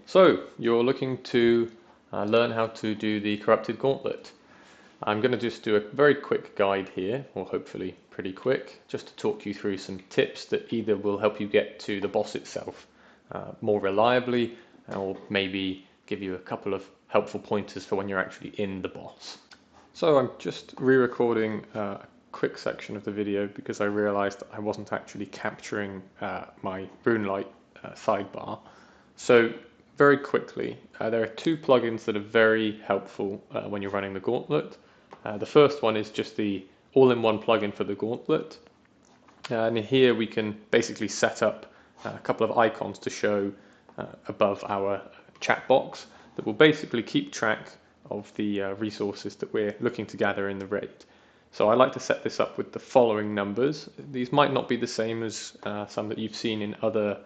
So, you're looking to learn how to do the corrupted gauntlet. I'm going to just do a very quick guide here, or hopefully pretty quick, just to talk you through some tips that either will help you get to the boss itself more reliably, or maybe give you a couple of helpful pointers for when you're actually in the boss. So I'm just re-recording a quick section of the video because I realized I wasn't actually capturing my RuneLite sidebar. So very quickly, there are two plugins that are very helpful when you're running the Gauntlet. The first one is just the all-in-one plugin for the Gauntlet. And here we can basically set up a couple of icons to show above our chat box that will basically keep track of the resources that we're looking to gather in the raid. So I like to set this up with the following numbers. These might not be the same as some that you've seen in other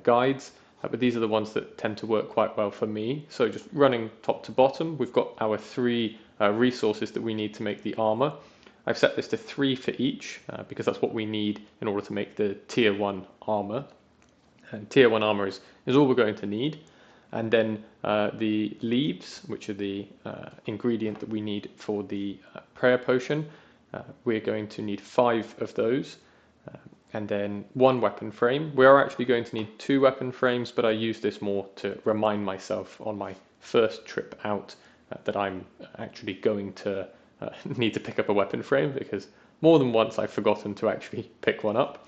guides, but these are the ones that tend to work quite well for me. So just running top to bottom, we've got our three resources that we need to make the armor. I've set this to 3 for each because that's what we need in order to make the tier 1 armor. And tier 1 armor is all we're going to need. And then the leaves, which are the ingredient that we need for the prayer potion, we're going to need 5 of those. And then 1 weapon frame. We are actually going to need 2 weapon frames, but I use this more to remind myself on my first trip out that I'm actually going to need to pick up a weapon frame, because more than once I've forgotten to actually pick one up.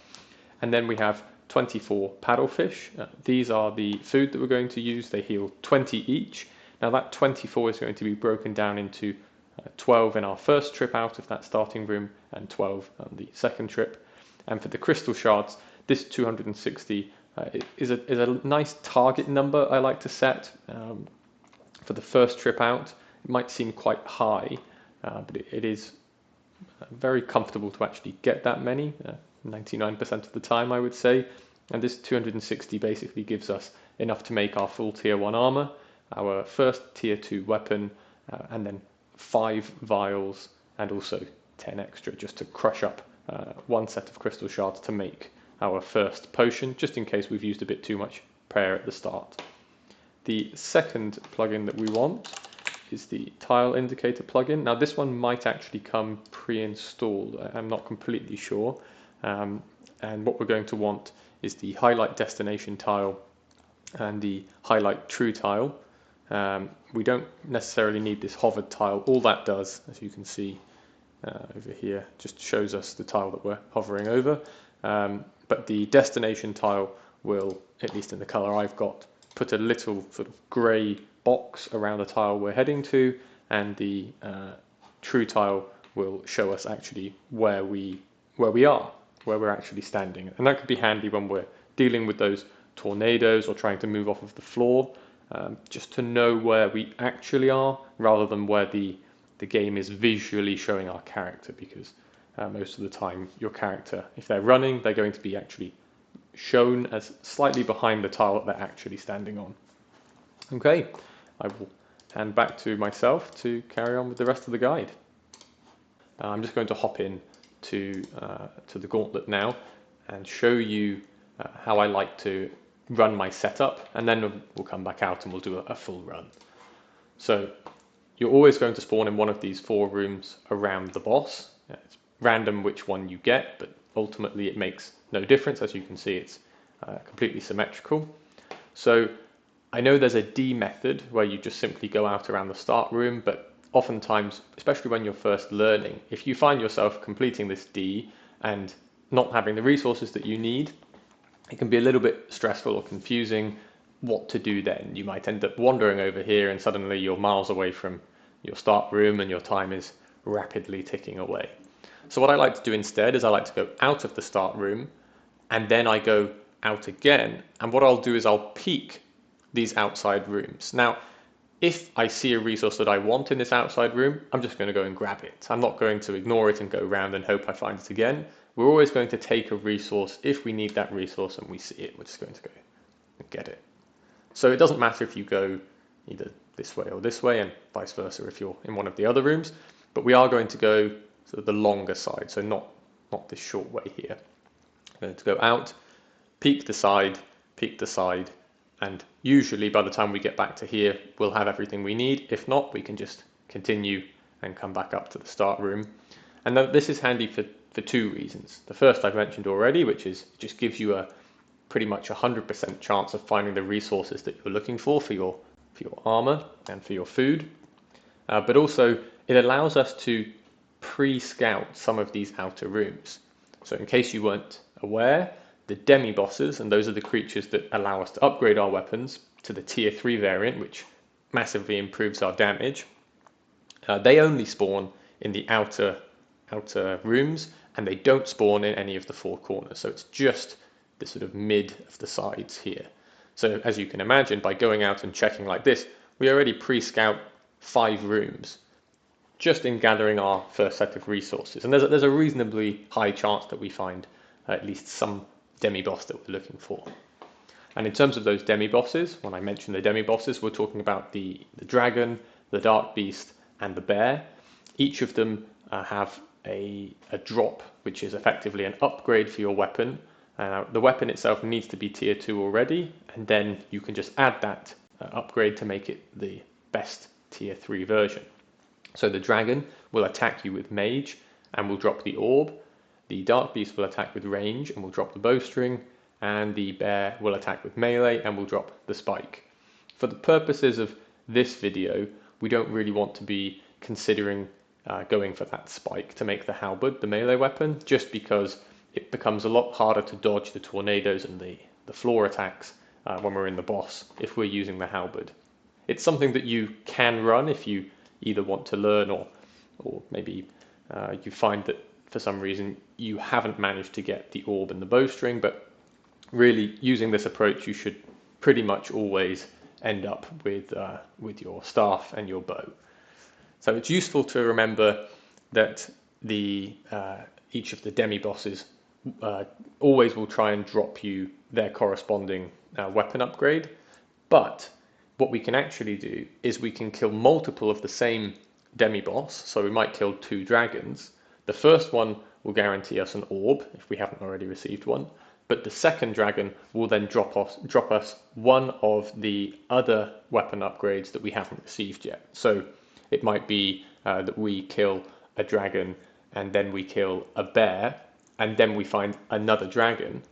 And then we have 24 paddlefish. These are the food that we're going to use. They heal 20 each. Now that 24 is going to be broken down into 12 in our first trip out of that starting room and 12 on the second trip. And for the crystal shards, this 260 is a nice target number I like to set. For the first trip out, it might seem quite high, but it is very comfortable to actually get that many, 99% of the time I would say. And this 260 basically gives us enough to make our full tier 1 armor, our first tier 2 weapon, and then 5 vials and also 10 extra just to crush up 1 set of crystal shards to make our first potion, just in case we've used a bit too much prayer at the start. The second plugin that we want is the tile indicator plugin. Now this one might actually come pre-installed, I'm not completely sure. And what we're going to want is the highlight destination tile and the highlight true tile. We don't necessarily need this hovered tile. All that does, as you can see over here, just shows us the tile that we're hovering over. But the destination tile will, at least in the color I've got, put a little sort of grey box around the tile we're heading to, and the true tile will show us actually where we are, where we're actually standing. And that could be handy when we're dealing with those tornadoes or trying to move off of the floor, just to know where we actually are rather than where the game is visually showing our character, because most of the time your character, if they're running, they're going to be actually shown as slightly behind the tile that they're actually standing on. Okay, I will hand back to myself to carry on with the rest of the guide. I'm just going to hop in to the Gauntlet now and show you how I like to run my setup, and then we'll come back out and we'll do a full run. So you're always going to spawn in one of these 4 rooms around the boss. It's random which one you get, but ultimately it makes no difference. As you can see, it's completely symmetrical. So I know there's a D method where you just simply go out around the start room, but oftentimes, especially when you're first learning, if you find yourself completing this D and not having the resources that you need, it can be a little bit stressful or confusing what to do then. You might end up wandering over here and suddenly you're miles away from your start room and your time is rapidly ticking away. So what I like to do instead is I like to go out of the start room and then I go out again, and what I'll do is I'll peek these outside rooms. Now, if I see a resource that I want in this outside room, I'm just going to go and grab it. I'm not going to ignore it and go around and hope I find it again. We're always going to take a resource if we need that resource and we see it, we're just going to go and get it. So it doesn't matter if you go either this way or this way, and vice versa if you're in one of the other rooms, but we are going to go sort of the longer side, so not this short way here. I'm going to go out, peek the side, and usually by the time we get back to here, we'll have everything we need. If not, we can just continue and come back up to the start room. And this is handy for two reasons. The first I've mentioned already, which is just gives you a pretty much 100% chance of finding the resources that you're looking for your armor and for your food. But also it allows us to pre-scout some of these outer rooms. So in case you weren't aware, the demi-bosses, and those are the creatures that allow us to upgrade our weapons to the tier 3 variant, which massively improves our damage, they only spawn in the outer rooms, and they don't spawn in any of the four corners. So it's just the sort of mid of the sides here. So as you can imagine, by going out and checking like this, we already pre-scout 5 rooms just in gathering our first set of resources. And there's a reasonably high chance that we find at least some demi-boss that we're looking for. And in terms of those demi-bosses, when I mention the demi-bosses, we're talking about the dragon, the dark beast, and the bear. Each of them have a drop, which is effectively an upgrade for your weapon. The weapon itself needs to be tier 2 already, and then you can just add that upgrade to make it the best tier 3 version. So the dragon will attack you with mage and will drop the orb. The dark beast will attack with range and will drop the bowstring, and the bear will attack with melee and will drop the spike. For the purposes of this video, we don't really want to be considering going for that spike to make the halberd the melee weapon, just because it becomes a lot harder to dodge the tornadoes and the floor attacks when we're in the boss if we're using the halberd. It's something that you can run if you either want to learn or maybe you find that for some reason you haven't managed to get the orb and the bowstring, but really using this approach you should pretty much always end up with your staff and your bow. So it's useful to remember that each of the demi-bosses always will try and drop you their corresponding weapon upgrade, but what we can actually do is we can kill multiple of the same demi-boss. So we might kill 2 dragons. The first one will guarantee us an orb if we haven't already received one, but the second dragon will then drop us one of the other weapon upgrades that we haven't received yet. So it might be that we kill a dragon and then we kill a bear and then we find another dragon.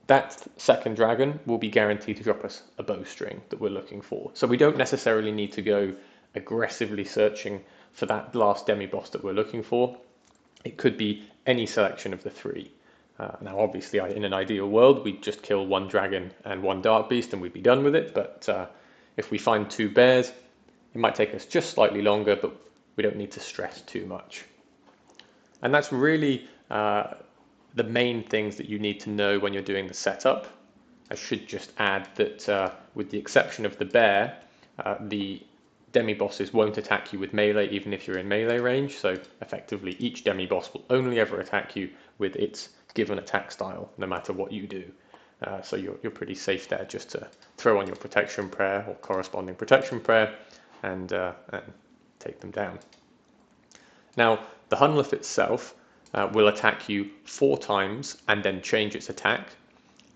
That second dragon will be guaranteed to drop us a bowstring that we're looking for. So we don't necessarily need to go aggressively searching for that last demi-boss that we're looking for. It could be any selection of the 3. Now obviously in an ideal world we'd just kill 1 dragon and 1 dark beast and we'd be done with it, but if we find 2 bears, it might take us just slightly longer, but we don't need to stress too much. And that's really the main things that you need to know when you're doing the setup. I should just add that with the exception of the bear, the demi-bosses won't attack you with melee even if you're in melee range, so effectively each demi-boss will only ever attack you with its given attack style, no matter what you do. So you're pretty safe there just to throw on your protection prayer or corresponding protection prayer and take them down. Now, the Hunllef itself will attack you 4 times and then change its attack,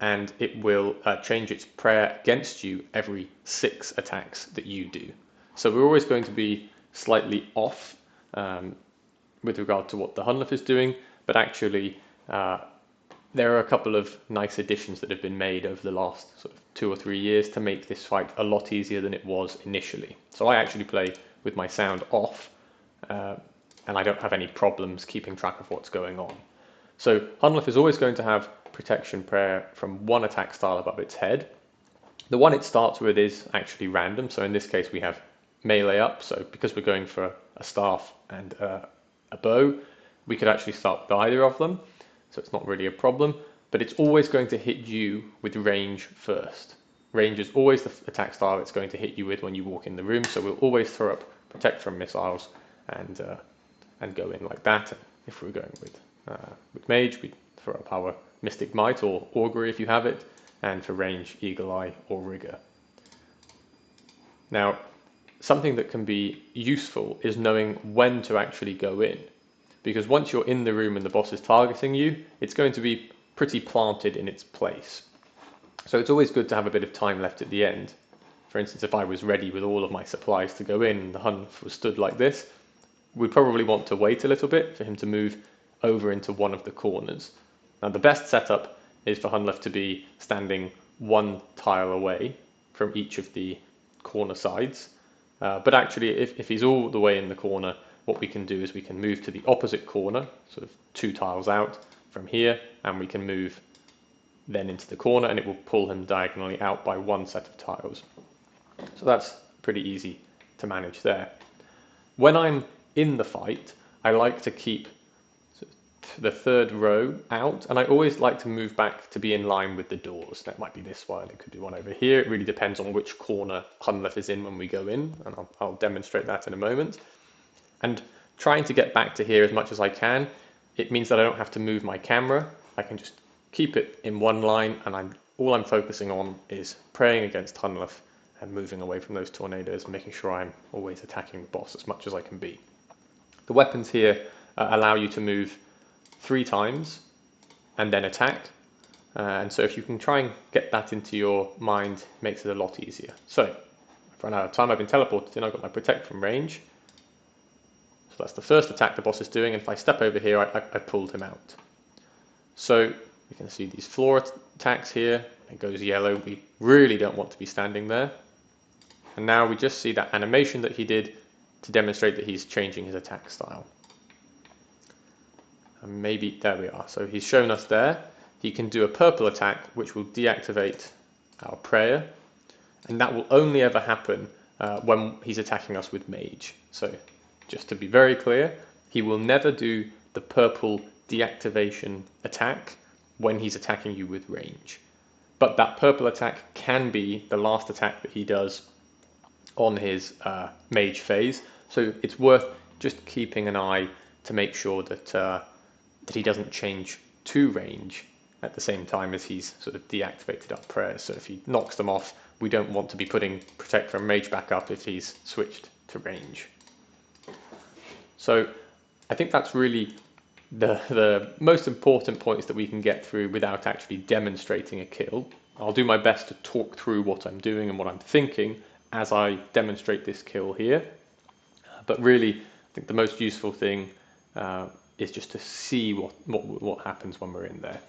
and it will change its prayer against you every 6 attacks that you do. So we're always going to be slightly off with regard to what the Hunllef is doing, but actually there are a couple of nice additions that have been made over the last sort of 2 or 3 years to make this fight a lot easier than it was initially. So I actually play with my sound off, and I don't have any problems keeping track of what's going on. So Hunllef is always going to have protection prayer from 1 attack style above its head. The one it starts with is actually random, so in this case we have melee up, so because we're going for a staff and a bow, we could actually start with either of them, so it's not really a problem, but it's always going to hit you with range first. Range is always the attack style it's going to hit you with when you walk in the room, so we'll always throw up protect from missiles and go in like that. And if we're going with mage, we throw up our mystic might or augury if you have it, and for range, eagle eye or rigor. Now, something that can be useful is knowing when to actually go in, because once you're in the room and the boss is targeting you, it's going to be pretty planted in its place. So it's always good to have a bit of time left at the end. For instance, if I was ready with all of my supplies to go in and the Hunllef was stood like this, we'd probably want to wait a little bit for him to move over into one of the corners. Now the best setup is for Hunllef to be standing one tile away from each of the corner sides. But actually, if he's all the way in the corner, what we can do is we can move to the opposite corner, sort of 2 tiles out from here, and we can move then into the corner, and it will pull him diagonally out by 1 set of tiles. So that's pretty easy to manage there. When I'm in the fight, I like to keep the 3rd row out, and I always like to move back to be in line with the doors. That might be this one, it could be one over here. It really depends on which corner Hunllef is in when we go in, and I'll demonstrate that in a moment. And trying to get back to here as much as I can, it means that I don't have to move my camera. I can just keep it in one line, and all I'm focusing on is praying against Hunllef and moving away from those tornadoes and making sure I'm always attacking the boss as much as I can be. The weapons here allow you to move 3 times and then attack. And so if you can try and get that into your mind, it makes it a lot easier. So I've run out of time, I've been teleported in, I've got my protect from range. So that's the first attack the boss is doing, and if I step over here, I pulled him out. So you can see these floor attacks here, it goes yellow, we really don't want to be standing there. And now we just see that animation that he did to demonstrate that he's changing his attack style. And maybe, there we are, so he's shown us there. He can do a purple attack which will deactivate our prayer, and that will only ever happen when he's attacking us with mage. So just to be very clear, he will never do the purple deactivation attack when he's attacking you with range. But that purple attack can be the last attack that he does on his mage phase, so it's worth just keeping an eye to make sure that that he doesn't change to range at the same time as he's sort of deactivated our prayers. So if he knocks them off, we don't want to be putting protect from mage back up if he's switched to range. So I think that's really the most important points that we can get through without actually demonstrating a kill. I'll do my best to talk through what I'm doing and what I'm thinking as I demonstrate this kill here. But really, I think the most useful thing is just to see what happens when we're in there.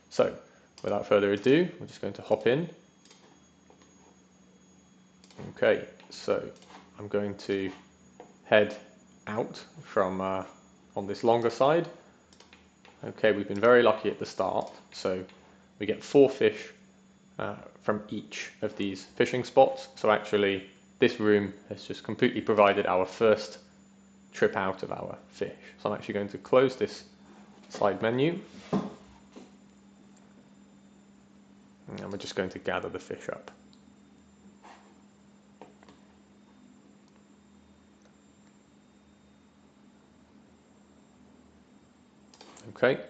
So, without further ado, we're just going to hop in. Okay, so I'm going to head out from on this longer side. Okay, we've been very lucky at the start, so we get 4 fish from each of these fishing spots. So actually, this room has just completely provided our first trip out of our fish. So I'm actually going to close this side menu, and we're just going to gather the fish up. Okay,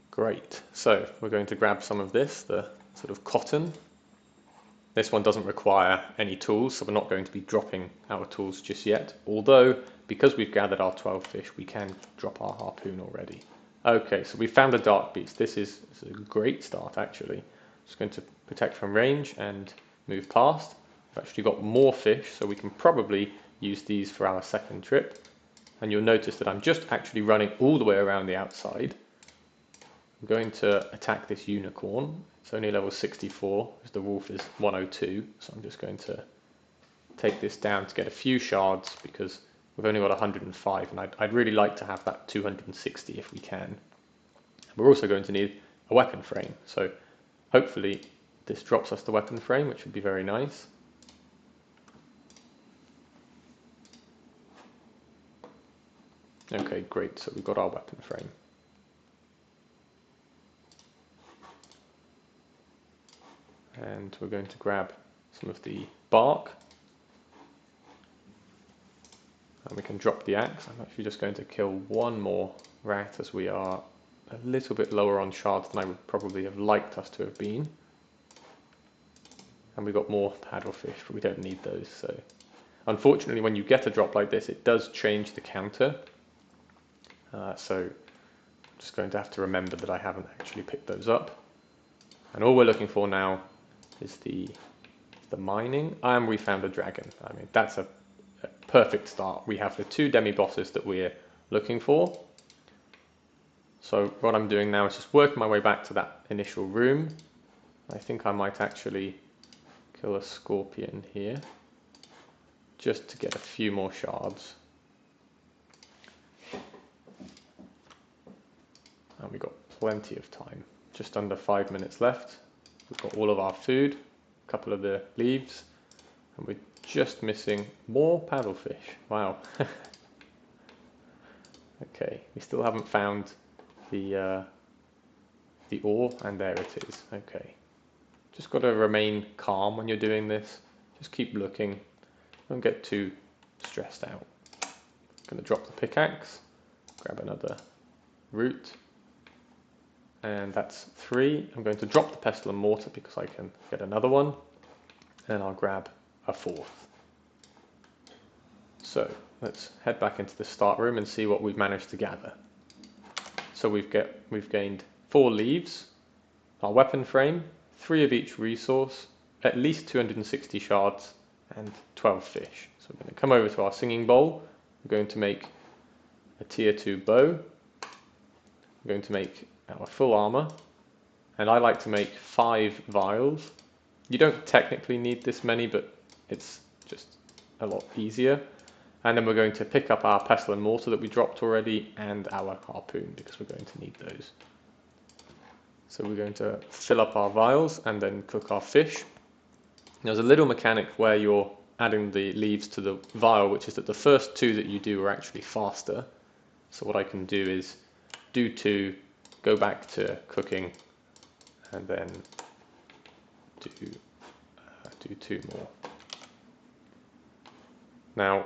great. So we're going to grab some of this, the sort of cotton. This one doesn't require any tools, so we're not going to be dropping our tools just yet. Although, because we've gathered our 12 fish, we can drop our harpoon already. Okay, so we found a dark beast. This is a great start, actually. Just going to protect from range and move past. We've actually got more fish, so we can probably use these for our second trip. And you'll notice that I'm just actually running all the way around the outside. I'm going to attack this unicorn. It's only level 64, because the wolf is 102, so I'm just going to take this down to get a few shards, because we've only got 105, and I'd really like to have that 260 if we can. We're also going to need a weapon frame, so hopefully this drops us the weapon frame, which would be very nice. Okay, great, so we've got our weapon frame. And we're going to grab some of the bark. And we can drop the axe. I'm actually just going to kill one more rat, as we are a little bit lower on shards than I would probably have liked us to have been. And we've got more paddlefish, but we don't need those. So, unfortunately, when you get a drop like this, it does change the counter. So I'm just going to have to remember that I haven't actually picked those up. And all we're looking for now is the mining, and we found a dragon. I mean, that's a perfect start. We have the 2 demi-bosses that we're looking for. So what I'm doing now is just working my way back to that initial room. I think I might actually kill a scorpion here, just to get a few more shards. And we've got plenty of time, just under 5 minutes left. We've got all of our food, a couple of the leaves, and we're just missing more paddlefish. Wow. Okay, we still haven't found the ore, and there it is. Okay, just got to remain calm when you're doing this. Just keep looking, don't get too stressed out. Going to drop the pickaxe, grab another root, and that's 3. I'm going to drop the pestle and mortar because I can get another one, and I'll grab a 4th. So let's head back into the start room and see what we've managed to gather. So we've gained 4 leaves, our weapon frame, 3 of each resource, at least 260 shards, and 12 fish. So we're going to come over to our singing bowl. We're going to make a tier 2 bow. We're going to make our full armor, and I like to make 5 vials. You don't technically need this many, but it's just a lot easier. And then we're going to pick up our pestle and mortar that we dropped already, and our harpoon, because we're going to need those. So we're going to fill up our vials and then cook our fish. There's a little mechanic where you're adding the leaves to the vial, which is that the first 2 that you do are actually faster. So what I can do is do 2, go back to cooking, and then do 2 more. Now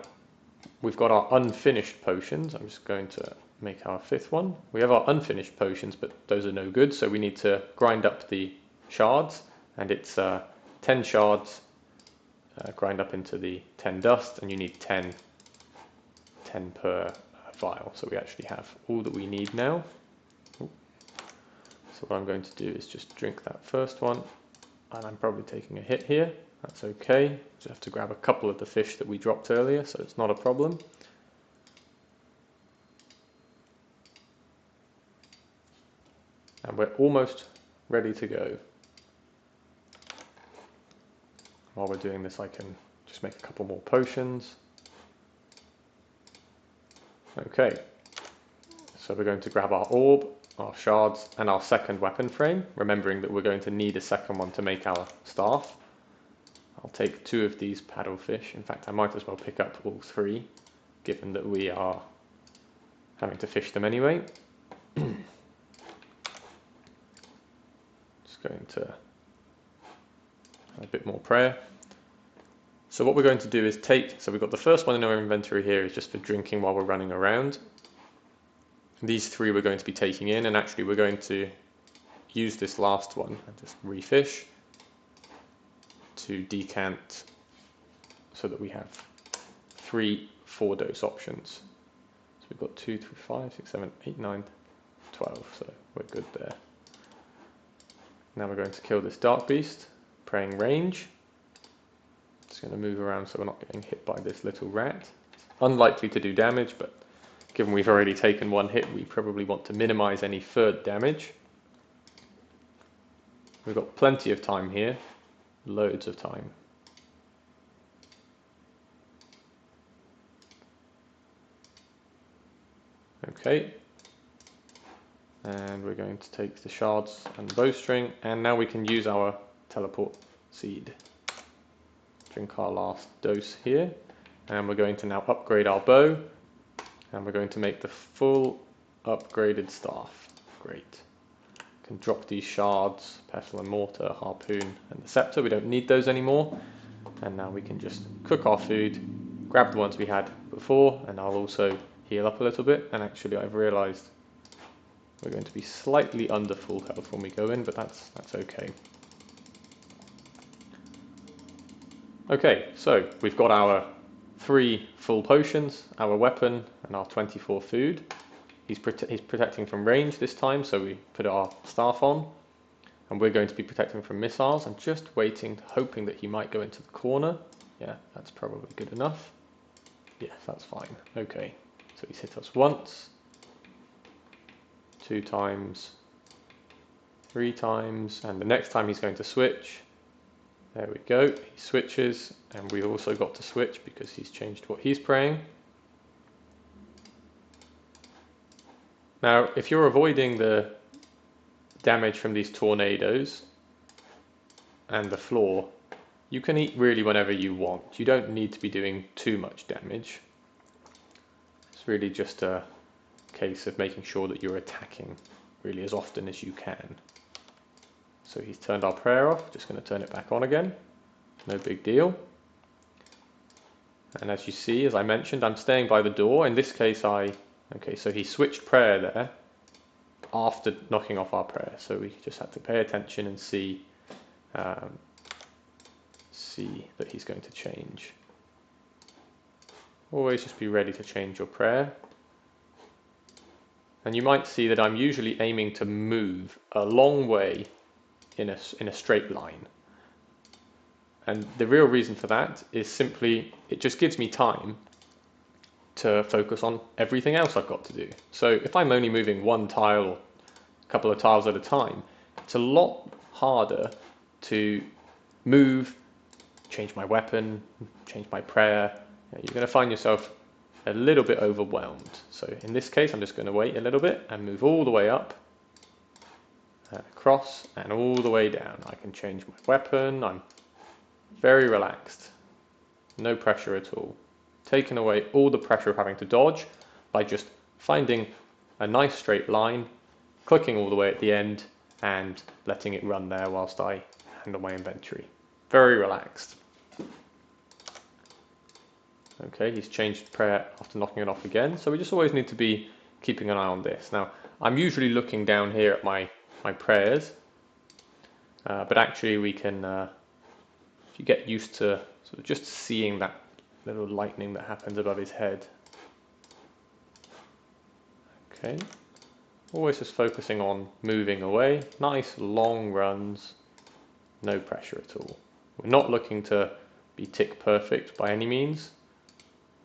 we've got our unfinished potions. I'm just going to make our 5th one. We have our unfinished potions, but those are no good, so we need to grind up the shards, and it's 10 shards grind up into the 10 dust, and you need 10 per vial. So we actually have all that we need now. So what I'm going to do is just drink that first one, and I'm probably taking a hit here. That's okay. Just have to grab a couple of the fish that we dropped earlier, so it's not a problem. And we're almost ready to go. While we're doing this, I can just make a couple more potions. Okay, so we're going to grab our orb, our shards, and our second weapon frame, remembering that we're going to need a second one to make our staff. I'll take 2 of these paddlefish. In fact, I might as well pick up all 3, given that we are having to fish them anyway. Just going to have a bit more prayer. So what we're going to do is so we've got the first one in our inventory here is just for drinking while we're running around. These 3 we're going to be taking in, and actually we're going to use this last one and just refish to decant, so that we have 3 4-dose options. So we've got 2, 3, 5, 6, 7, 8, 9, 12, so we're good there. Now we're going to kill this dark beast, praying range. Just going to move around so we're not getting hit by this little rat. Unlikely to do damage, but given we've already taken 1 hit, we probably want to minimize any third damage. We've got plenty of time here. Loads of time. Okay, and we're going to take the shards and the bowstring, and now we can use our teleport seed. Drink our last dose here, and we're going to now upgrade our bow, and we're going to make the full upgraded staff. Great. Can drop these shards, pestle and mortar, harpoon, and the scepter. We don't need those anymore, and now we can just cook our food, grab the ones we had before, and I'll also heal up a little bit. And actually I've realized we're going to be slightly under full health when we go in, but that's okay. Okay, so we've got our 3 full potions, our weapon, and our 24 food. He's protecting from range this time, so we put our staff on. and we're going to be protecting from missiles. I'm just waiting, hoping that he might go into the corner. Yeah, that's probably good enough. Yes, that's fine. Okay, so he's hit us once, 2 times, 3 times, and the next time he's going to switch. There we go, he switches, and we've also got to switch because he's changed what he's praying. Now, if you're avoiding the damage from these tornadoes and the floor, you can eat really whenever you want. You don't need to be doing too much damage. It's really just a case of making sure that you're attacking really as often as you can. So he's turned our prayer off, just going to turn it back on again. No big deal. And as you see, as I mentioned, I'm staying by the door. In this case, okay, so he switched prayer there after knocking off our prayer. So we just had to pay attention and see that he's going to change. Always just be ready to change your prayer. And you might see that I'm usually aiming to move a long way in a straight line. And the real reason for that is simply, it just gives me time to focus on everything else I've got to do. So if I'm only moving one tile or a couple of tiles at a time, it's a lot harder to move, change my weapon, change my prayer. You're going to find yourself a little bit overwhelmed. So in this case, I'm just going to wait a little bit and move all the way up, across, and all the way down. I can change my weapon. I'm very relaxed, no pressure at all. Taking away all the pressure of having to dodge by just finding a nice straight line, clicking all the way at the end, and letting it run there whilst I handle my inventory. Very relaxed. Okay, he's changed prayer after knocking it off again, so we just always need to be keeping an eye on this. Now, I'm usually looking down here at my prayers, but actually we can, if you get used to sort of just seeing that little lightning that happens above his head. Okay, always just focusing on moving away, nice long runs, no pressure at all. We're not looking to be tick perfect by any means.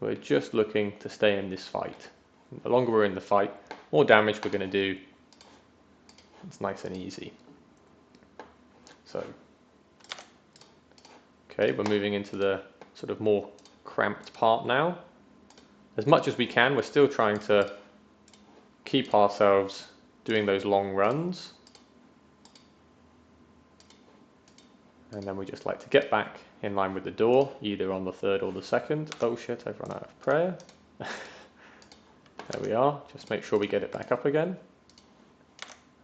We're just looking to stay in this fight. The longer we're in the fight, more damage we're going to do. It's nice and easy. So, okay, we're moving into the sort of more cramped part now. As much as we can, we're still trying to keep ourselves doing those long runs. And then we just like to get back in line with the door, either on the third or the second. Oh shit, I've run out of prayer. There we are, just make sure we get it back up again.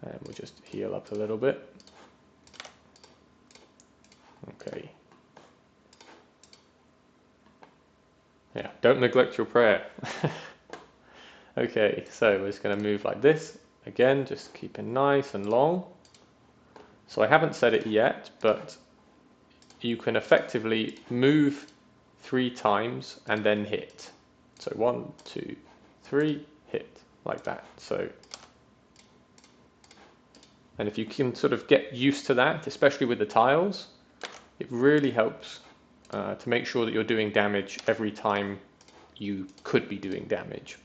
And we'll just heal up a little bit. Okay. Yeah, don't neglect your prayer. Okay, so we're just going to move like this. Again, just keep it nice and long. So I haven't said it yet, but you can effectively move 3 times and then hit. So 1, 2, 3, hit, like that. So, and if you can sort of get used to that, especially with the tiles, it really helps to make sure that you're doing damage every time you could be doing damage.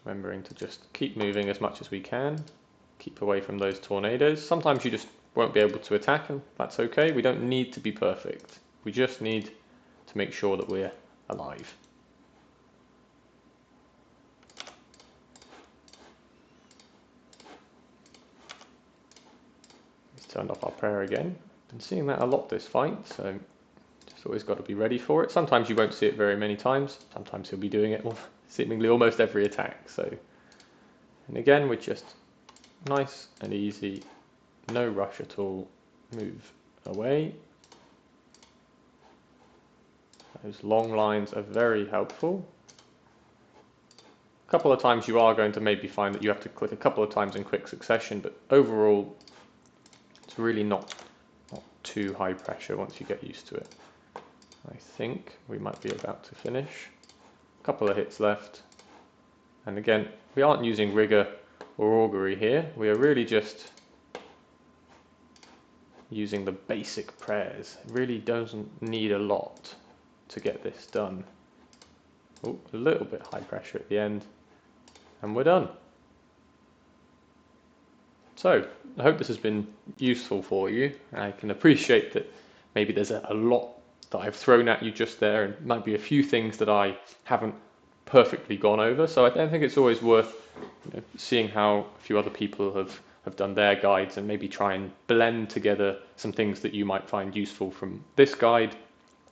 Remembering to just keep moving as much as we can, keep away from those tornadoes. Sometimes you just won't be able to attack, and that's okay. We don't need to be perfect. We just need to make sure that we're alive. He's turned off our prayer again. Been seeing that a lot this fight, so just always got to be ready for it. Sometimes you won't see it very many times. Sometimes he'll be doing it seemingly almost every attack. So, and again, we're just nice and easy, no rush at all. Move away. Those long lines are very helpful. A couple of times you are going to maybe find that you have to click a couple of times in quick succession, but overall it's really not too high pressure once you get used to it. I think we might be about to finish. A couple of hits left. And again, we aren't using rigor or augury here. We are really just using the basic prayers. It really doesn't need a lot to get this done. Oh, a little bit high pressure at the end, and we're done. So, I hope this has been useful for you. I can appreciate that maybe there's a lot that I've thrown at you just there, and might be a few things that I haven't perfectly gone over. So I think it's always worth seeing how a few other people have done their guides, and maybe try and blend together some things that you might find useful from this guide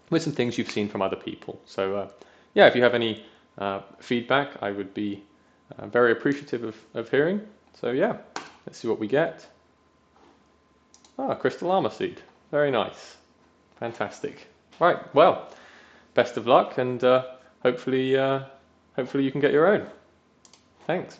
with some things you've seen from other people. So yeah, if you have any feedback, I would be very appreciative of hearing. So yeah, let's see what we get. Crystal armor seed. Very nice. Fantastic. Right, well, best of luck, and hopefully you can get your own. Thanks.